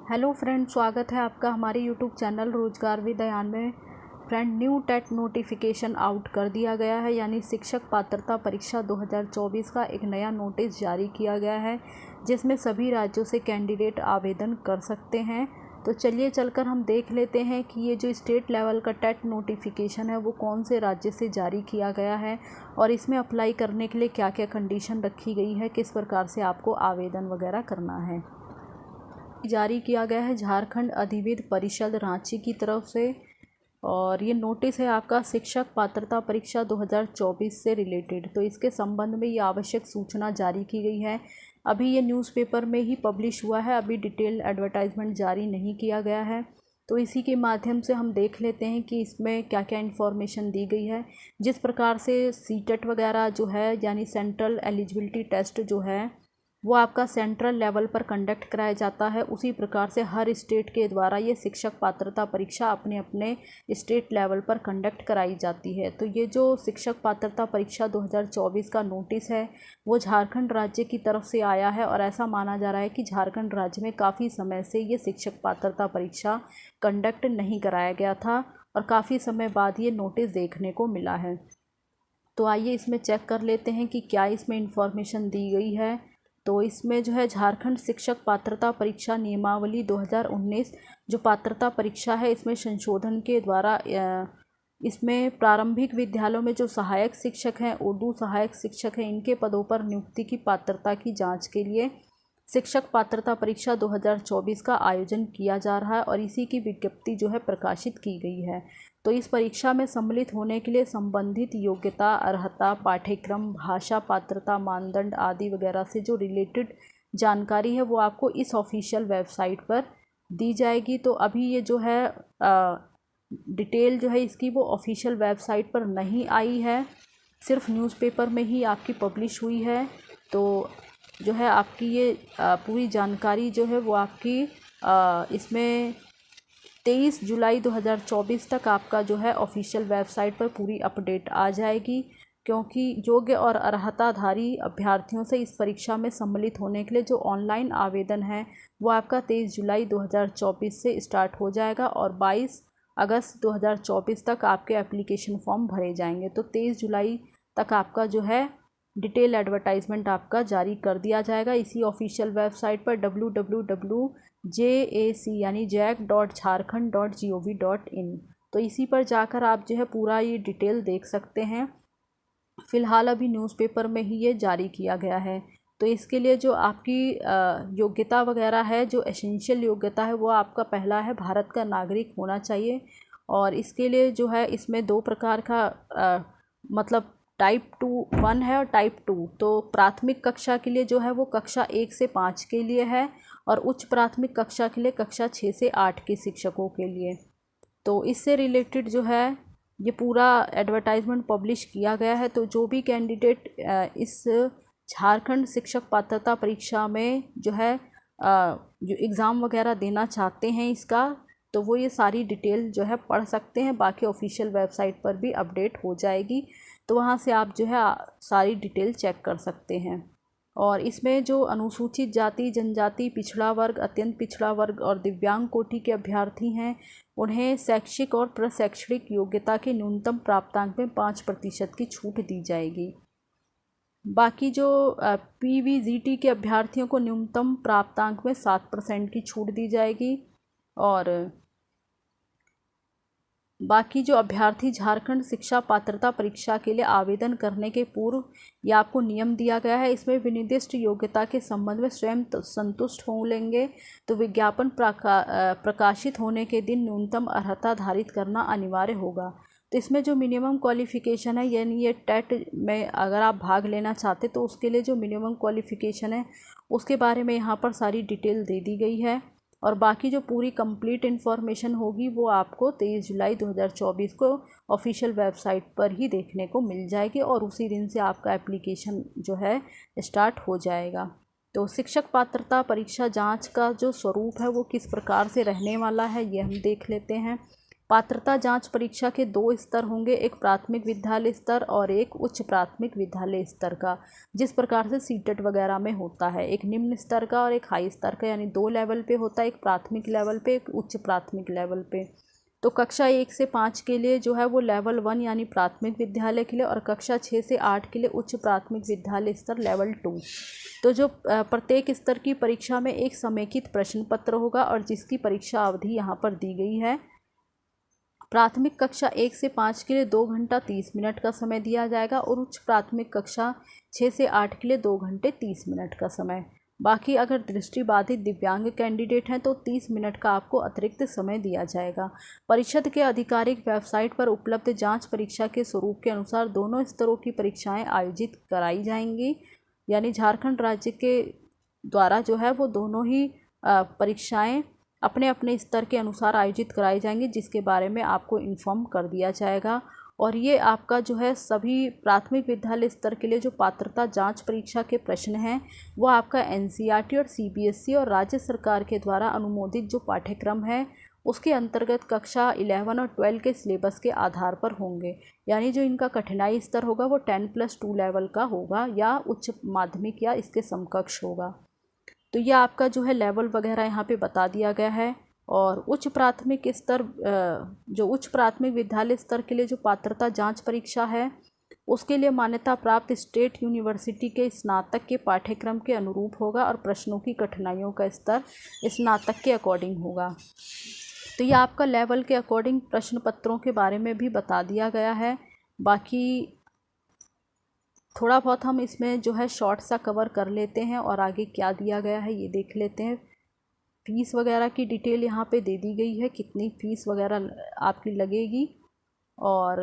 Hello friend, स्वागत है आपका हमारे यूट्यूब चैनल रोजगार विद अयान में। Friend, new TET notification out कर दिया गया है, यानी शिक्षक पात्रता परीक्षा 2024 का एक नया नोटिस जारी किया गया है, जिसमें सभी राज्यों से कैंडिडेट आवेदन कर सकते हैं। तो चलिए चलकर हम देख लेते हैं कि ये जो स्टेट लेवल का टेट नोटिफिकेशन है वो कौन से राज्य से जारी किया गया है और इसमें अप्लाई करने के लिए क्या क्या कंडीशन रखी गई है, किस प्रकार से आपको आवेदन वगैरह करना है। जारी किया गया है झारखंड अधिविद्य परिषद रांची की तरफ से, और ये नोटिस है आपका शिक्षक पात्रता परीक्षा 2024 से रिलेटेड। तो इसके संबंध में ये आवश्यक सूचना जारी की गई है। अभी ये न्यूज़पेपर में ही पब्लिश हुआ है, अभी डिटेल एडवर्टाइजमेंट जारी नहीं किया गया है। तो इसी के माध्यम से हम देख लेते हैं कि इसमें क्या क्या इन्फॉर्मेशन दी गई है। जिस प्रकार से सीटेट वगैरह जो है, यानी सेंट्रल एलिजिबिलिटी टेस्ट जो है वो आपका सेंट्रल लेवल पर कंडक्ट कराया जाता है, उसी प्रकार से हर स्टेट के द्वारा ये शिक्षक पात्रता परीक्षा अपने अपने स्टेट लेवल पर कंडक्ट कराई जाती है। तो ये जो शिक्षक पात्रता परीक्षा 2024 का नोटिस है वो झारखंड राज्य की तरफ से आया है, और ऐसा माना जा रहा है कि झारखंड राज्य में काफ़ी समय से ये शिक्षक पात्रता परीक्षा कंडक्ट नहीं कराया गया था और काफ़ी समय बाद ये नोटिस देखने को मिला है। तो आइए इसमें चेक कर लेते हैं कि क्या इसमें इंफॉर्मेशन दी गई है। तो इसमें जो है झारखंड शिक्षक पात्रता परीक्षा नियमावली 2019 जो पात्रता परीक्षा है, इसमें संशोधन के द्वारा इसमें प्रारंभिक विद्यालयों में जो सहायक शिक्षक हैं, उर्दू सहायक शिक्षक हैं, इनके पदों पर नियुक्ति की पात्रता की जांच के लिए शिक्षक पात्रता परीक्षा 2024 का आयोजन किया जा रहा है, और इसी की विज्ञप्ति जो है प्रकाशित की गई है। तो इस परीक्षा में सम्मिलित होने के लिए संबंधित योग्यता, अर्हता, पाठ्यक्रम, भाषा पात्रता, मानदंड आदि वगैरह से जो रिलेटेड जानकारी है वो आपको इस ऑफिशियल वेबसाइट पर दी जाएगी। तो अभी ये जो है डिटेल जो है इसकी वो ऑफिशियल वेबसाइट पर नहीं आई है, सिर्फ न्यूज़पेपर में ही आपकी पब्लिश हुई है। तो जो है आपकी ये पूरी जानकारी जो है वो आपकी इसमें 23 जुलाई 2024 तक आपका जो है ऑफिशियल वेबसाइट पर पूरी अपडेट आ जाएगी, क्योंकि योग्य और अर्हताधारी अभ्यर्थियों से इस परीक्षा में सम्मिलित होने के लिए जो ऑनलाइन आवेदन है वो आपका 23 जुलाई 2024 से स्टार्ट हो जाएगा और 22 अगस्त 2024 तक आपके एप्लीकेशन फॉर्म भरे जाएंगे। तो 23 जुलाई तक आपका जो है डिटेल एडवर्टाइजमेंट आपका जारी कर दिया जाएगा इसी ऑफिशियल वेबसाइट पर www.jac यानी jac.jharkhand.gov.in। तो इसी पर जाकर आप जो है पूरा ये डिटेल देख सकते हैं। फ़िलहाल अभी न्यूज़पेपर में ही ये जारी किया गया है। तो इसके लिए जो आपकी योग्यता वगैरह है, जो एसेंशियल योग्यता है वो आपका पहला है भारत का नागरिक होना चाहिए, और इसके लिए जो है इसमें दो प्रकार का मतलब टाइप 1 है और टाइप 2। तो प्राथमिक कक्षा के लिए जो है वो कक्षा 1 से 5 के लिए है, और उच्च प्राथमिक कक्षा के लिए कक्षा 6 से 8 के शिक्षकों के लिए। तो इससे रिलेटेड जो है ये पूरा एडवर्टाइजमेंट पब्लिश किया गया है। तो जो भी कैंडिडेट इस झारखंड शिक्षक पात्रता परीक्षा में जो है जो एग्ज़ाम वगैरह देना चाहते हैं इसका, तो वो ये सारी डिटेल जो है पढ़ सकते हैं। बाकी ऑफिशियल वेबसाइट पर भी अपडेट हो जाएगी, तो वहाँ से आप जो है सारी डिटेल चेक कर सकते हैं। और इसमें जो अनुसूचित जाति, जनजाति, पिछड़ा वर्ग, अत्यंत पिछड़ा वर्ग और दिव्यांग कोटि के अभ्यर्थी हैं, उन्हें शैक्षिक और प्रशैक्षणिक योग्यता के न्यूनतम प्राप्तांक में 5% की छूट दी जाएगी। बाकी जो PVGT के अभ्यर्थियों को न्यूनतम प्राप्तांक में 7% की छूट दी जाएगी, और बाकी जो अभ्यर्थी झारखंड शिक्षा पात्रता परीक्षा के लिए आवेदन करने के पूर्व ये आपको नियम दिया गया है, इसमें विनिर्दिष्ट योग्यता के संबंध में स्वयं संतुष्ट हो लेंगे तो विज्ञापन प्रकाशित होने के दिन न्यूनतम अर्हता धारित करना अनिवार्य होगा। तो इसमें जो मिनिमम क्वालिफ़िकेशन है, यानी ये टेट में अगर आप भाग लेना चाहते तो उसके लिए जो मिनिमम क्वालिफ़िकेशन है उसके बारे में यहाँ पर सारी डिटेल दे दी गई है, और बाकी जो पूरी कंप्लीट इन्फॉर्मेशन होगी वो आपको 23 जुलाई 2024 को ऑफिशियल वेबसाइट पर ही देखने को मिल जाएगी, और उसी दिन से आपका एप्लीकेशन जो है स्टार्ट हो जाएगा। तो शिक्षक पात्रता परीक्षा जांच का जो स्वरूप है वो किस प्रकार से रहने वाला है ये हम देख लेते हैं। पात्रता जांच परीक्षा के 2 स्तर होंगे, एक प्राथमिक विद्यालय स्तर और एक उच्च प्राथमिक विद्यालय स्तर का, जिस प्रकार से सीटेट वगैरह में होता है। एक निम्न स्तर का और एक हाई स्तर का, यानी 2 लेवल पे होता है, एक प्राथमिक लेवल पे, एक उच्च प्राथमिक लेवल पे। तो कक्षा 1 से 5 के लिए जो है वो लेवल 1 यानी प्राथमिक विद्यालय के लिए, और कक्षा 6 से 8 के लिए उच्च प्राथमिक विद्यालय स्तर लेवल 2। तो जो प्रत्येक स्तर की परीक्षा में एक समेकित प्रश्न पत्र होगा और जिसकी परीक्षा अवधि यहाँ पर दी गई है। प्राथमिक कक्षा 1 से 5 के लिए 2 घंटा 30 मिनट का समय दिया जाएगा और उच्च प्राथमिक कक्षा 6 से 8 के लिए 2 घंटे 30 मिनट का समय। बाकी अगर दृष्टिबाधित दिव्यांग कैंडिडेट हैं तो 30 मिनट का आपको अतिरिक्त समय दिया जाएगा। परिषद के आधिकारिक वेबसाइट पर उपलब्ध जांच परीक्षा के स्वरूप के अनुसार दोनों स्तरों की परीक्षाएं आयोजित कराई जाएंगी, यानी झारखंड राज्य के द्वारा जो है वो दोनों ही परीक्षाएं अपने अपने स्तर के अनुसार आयोजित कराई जाएंगी, जिसके बारे में आपको इन्फॉर्म कर दिया जाएगा। और ये आपका जो है सभी प्राथमिक विद्यालय स्तर के लिए जो पात्रता जांच परीक्षा के प्रश्न हैं वो आपका एनसीईआरटी और सीबीएसई और राज्य सरकार के द्वारा अनुमोदित जो पाठ्यक्रम है उसके अंतर्गत कक्षा 11 और 12 के सिलेबस के आधार पर होंगे, यानी जो इनका कठिनाई स्तर होगा वो 10+2 लेवल का होगा या उच्च माध्यमिक या इसके समकक्ष होगा। तो यह आपका जो है लेवल वगैरह यहाँ पे बता दिया गया है। और उच्च प्राथमिक स्तर जो उच्च प्राथमिक विद्यालय स्तर के लिए जो पात्रता जांच परीक्षा है उसके लिए मान्यता प्राप्त स्टेट यूनिवर्सिटी के स्नातक के पाठ्यक्रम के अनुरूप होगा और प्रश्नों की कठिनाइयों का स्तर स्नातक के अकॉर्डिंग होगा। तो यह आपका लेवल के अकॉर्डिंग प्रश्न पत्रों के बारे में भी बता दिया गया है। बाकी थोड़ा बहुत हम इसमें जो है शॉर्ट सा कवर कर लेते हैं और आगे क्या दिया गया है ये देख लेते हैं। फ़ीस वगैरह की डिटेल यहाँ पे दे दी गई है, कितनी फ़ीस वगैरह आपकी लगेगी। और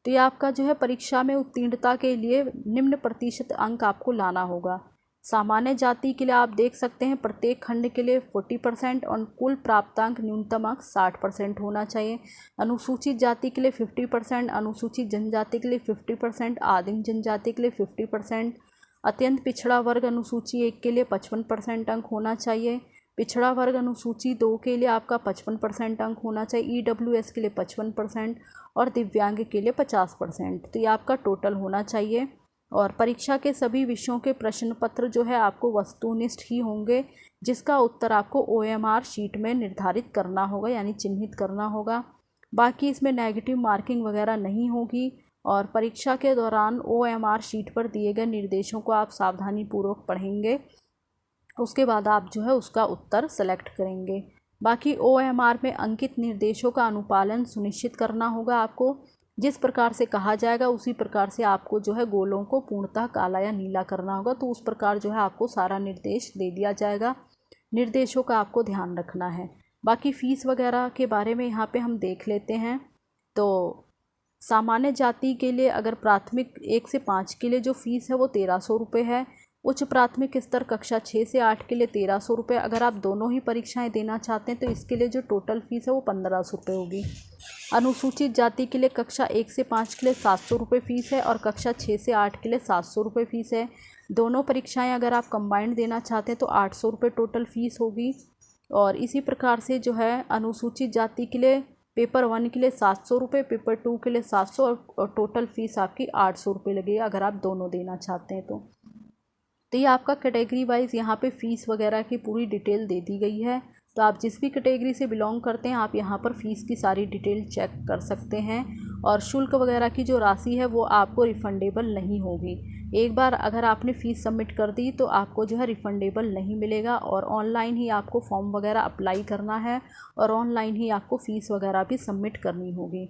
तो ये आपका जो है परीक्षा में उत्तीर्णता के लिए निम्न प्रतिशत अंक आपको लाना होगा। सामान्य जाति के लिए आप देख सकते हैं प्रत्येक खंड के लिए 40% और कुल प्राप्तांक न्यूनतम अंक 60% होना चाहिए। अनुसूचित जाति के लिए 50%, अनुसूचित जनजाति के लिए 50%, आदिम जनजाति के लिए 50%, अत्यंत पिछड़ा वर्ग अनुसूची 1 के लिए 55% अंक होना चाहिए। पिछड़ा वर्ग अनुसूची 2 के लिए आपका 55% अंक होना चाहिए। ईडब्ल्यूएस के लिए 55% और दिव्यांग के लिए 50%। तो ये आपका टोटल होना चाहिए। और परीक्षा के सभी विषयों के प्रश्न पत्र जो है आपको वस्तुनिष्ठ ही होंगे, जिसका उत्तर आपको OMR शीट में निर्धारित करना होगा, यानी चिन्हित करना होगा। बाकी इसमें नेगेटिव मार्किंग वगैरह नहीं होगी। और परीक्षा के दौरान OMR शीट पर दिए गए निर्देशों को आप सावधानीपूर्वक पढ़ेंगे, उसके बाद आप जो है उसका उत्तर सेलेक्ट करेंगे। बाकी OMR में अंकित निर्देशों का अनुपालन सुनिश्चित करना होगा आपको। जिस प्रकार से कहा जाएगा उसी प्रकार से आपको जो है गोलों को पूर्णतः काला या नीला करना होगा, तो उस प्रकार जो है आपको सारा निर्देश दे दिया जाएगा। निर्देशों का आपको ध्यान रखना है। बाकी फ़ीस वगैरह के बारे में यहाँ पे हम देख लेते हैं। तो सामान्य जाति के लिए अगर प्राथमिक 1 से 5 के लिए जो फ़ीस है वो 1300 रुपये है। उच्च प्राथमिक स्तर कक्षा 6 से 8 के लिए 1300 रुपये। अगर आप दोनों ही परीक्षाएं देना चाहते हैं तो इसके लिए जो टोटल फ़ीस है वो 1500 रुपये होगी। अनुसूचित जाति के लिए कक्षा 1 से 5 के लिए 700 रुपये फ़ीस है और कक्षा 6 से 8 के लिए 700 रुपये फ़ीस है। दोनों परीक्षाएं अगर आप कंबाइंड देना चाहते हैं तो 800 रुपये टोटल फ़ीस होगी। और इसी प्रकार से जो है अनुसूचित जाति के लिए पेपर 1 के लिए 700 रुपये, पेपर 2 के लिए 700 और टोटल फ़ीस आपकी 800 रुपये लगेगी अगर आप दोनों देना चाहते हैं तो। ये आपका कैटेगरी वाइज यहाँ पे फ़ीस वगैरह की पूरी डिटेल दे दी गई है। तो आप जिस भी कैटेगरी से बिलोंग करते हैं आप यहाँ पर फ़ीस की सारी डिटेल चेक कर सकते हैं। और शुल्क वगैरह की जो राशि है वो आपको रिफ़ंडेबल नहीं होगी। एक बार अगर आपने फ़ीस सबमिट कर दी तो आपको जो है रिफ़ंडेबल नहीं मिलेगा और ऑनलाइन ही आपको फॉर्म वगैरह अप्लाई करना है और ऑनलाइन ही आपको फ़ीस वगैरह भी सबमिट करनी होगी।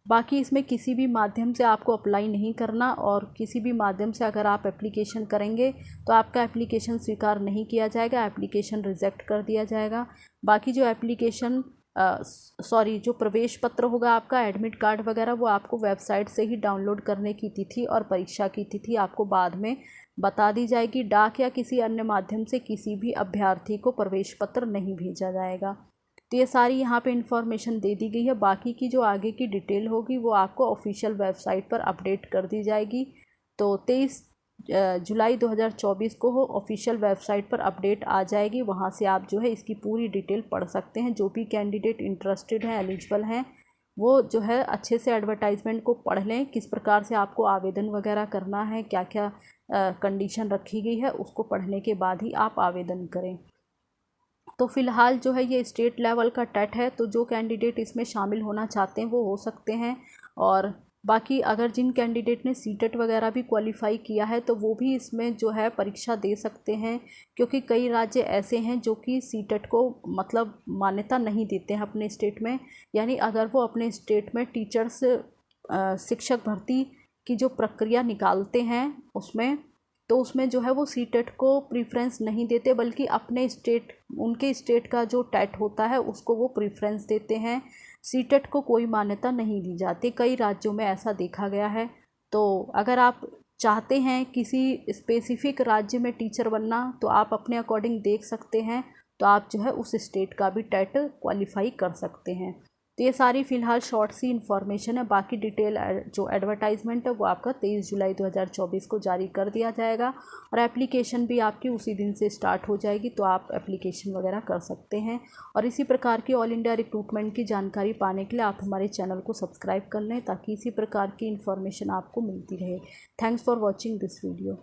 बाकी इसमें किसी भी माध्यम से आपको अप्लाई नहीं करना और किसी भी माध्यम से अगर आप एप्लीकेशन करेंगे तो आपका एप्लीकेशन स्वीकार नहीं किया जाएगा, एप्लीकेशन रिजेक्ट कर दिया जाएगा। बाकी जो एप्लीकेशन जो प्रवेश पत्र होगा आपका एडमिट कार्ड वगैरह वो आपको वेबसाइट से ही डाउनलोड करने की तिथि और परीक्षा की तिथि आपको बाद में बता दी जाएगी। डाक या किसी अन्य माध्यम से किसी भी अभ्यर्थी को प्रवेश पत्र नहीं भेजा जाएगा। तो ये सारी यहाँ पे इन्फॉर्मेशन दे दी गई है। बाकी की जो आगे की डिटेल होगी वो आपको ऑफिशियल वेबसाइट पर अपडेट कर दी जाएगी। तो 23 जुलाई 2024 को हो ऑफिशियल वेबसाइट पर अपडेट आ जाएगी। वहाँ से आप जो है इसकी पूरी डिटेल पढ़ सकते हैं। जो भी कैंडिडेट इंटरेस्टेड हैं, एलिजिबल हैं, वो जो है अच्छे से एडवर्टाइजमेंट को पढ़ लें। किस प्रकार से आपको आवेदन वगैरह करना है, क्या क्या कंडीशन रखी गई है, उसको पढ़ने के बाद ही आप आवेदन करें। तो फ़िलहाल जो है ये स्टेट लेवल का टेट है, तो जो कैंडिडेट इसमें शामिल होना चाहते हैं वो हो सकते हैं। और बाकी अगर जिन कैंडिडेट ने सीटेट वगैरह भी क्वालिफाई किया है तो वो भी इसमें जो है परीक्षा दे सकते हैं, क्योंकि कई राज्य ऐसे हैं जो कि सीटेट को मतलब मान्यता नहीं देते हैं अपने स्टेट में। यानी अगर वो अपने स्टेट में टीचर्स शिक्षक भर्ती की जो प्रक्रिया निकालते हैं उसमें, तो उसमें जो है वो सीटेट को प्रीफ्रेंस नहीं देते, बल्कि अपने स्टेट, उनके स्टेट का जो टेट होता है उसको वो प्रीफ्रेंस देते हैं। सीटेट को कोई मान्यता नहीं दी जाती। कई राज्यों में ऐसा देखा गया है। तो अगर आप चाहते हैं किसी स्पेसिफिक राज्य में टीचर बनना, तो आप अपने अकॉर्डिंग देख सकते हैं, तो आप जो है उस स्टेट का भी टेट क्वालिफाई कर सकते हैं। तो ये सारी फ़िलहाल शॉर्ट सी इन्फॉर्मेशन है। बाकी डिटेल जो एडवर्टाइजमेंट है वो आपका 23 जुलाई 2024 को जारी कर दिया जाएगा, और एप्लीकेशन भी आपकी उसी दिन से स्टार्ट हो जाएगी, तो आप एप्लीकेशन वगैरह कर सकते हैं। और इसी प्रकार की ऑल इंडिया रिक्रूटमेंट की जानकारी पाने के लिए आप हमारे चैनल को सब्सक्राइब कर लें, ताकि इसी प्रकार की इन्फॉर्मेशन आपको मिलती रहे। Thanks for watching this video.